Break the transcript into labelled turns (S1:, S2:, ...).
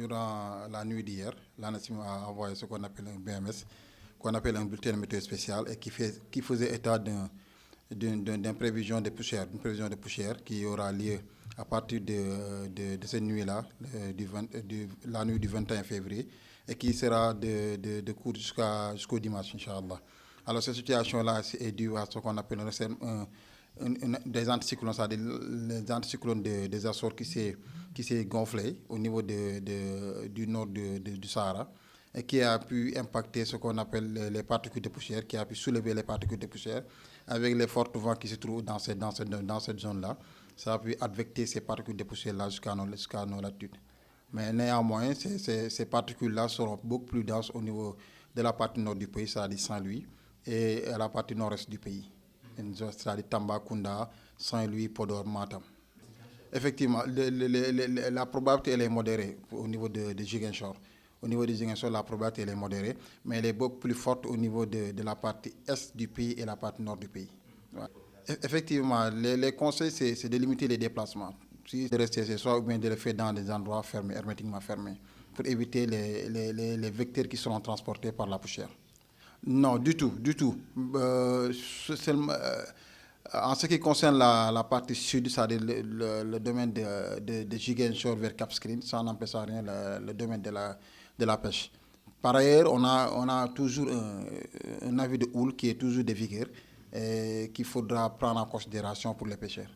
S1: durant la nuit d'hier, l'ANACIM a envoyé ce qu'on appelle un BMS, qu'on appelle un bulletin de météo spécial, et qui faisait état d'une prévision de poussière, une prévision de poussière qui aura lieu à partir de cette nuit-là, la nuit du 21 février, et qui sera de cours jusqu'au dimanche, Inch'Allah. Alors cette situation-là est due à ce qu'on appelle des anticyclones, c'est-à-dire les anticyclones des Açores qui s'est gonflé au niveau du nord du Sahara et qui a pu impacter ce qu'on appelle les particules de poussière, qui a pu soulever les particules de poussière avec les forts vents qui se trouvent dans cette zone-là. Ça a pu advecter ces particules de poussière-là jusqu'à nos latitudes. Mais néanmoins, ces particules-là seront beaucoup plus denses au niveau de la partie nord du pays, c'est-à-dire Saint-Louis, et à la partie nord-est du pays, c'est-à-dire Tambacounda, Saint-Louis, Podor, Matam. Effectivement, la probabilité elle est modérée au niveau de Ziguinchor. Au niveau de Ziguinchor, la probabilité elle est modérée, mais elle est beaucoup plus forte au niveau de la partie est du pays et la partie nord du pays. Ouais. Effectivement, les conseils, c'est de limiter les déplacements. Si de rester chez soi ou bien de le faire dans des endroits fermés, hermétiquement fermés, pour éviter les vecteurs qui seront transportés par la poussière. Non, du tout, du tout. En ce qui concerne la partie sud, c'est-à-dire le domaine de Ziguinchor vers Cap Skirring, ça n'empêche rien le domaine de la pêche. Par ailleurs, on a toujours un avis de houle qui est toujours de vigueur et qu'il faudra prendre en considération pour les pêcheurs.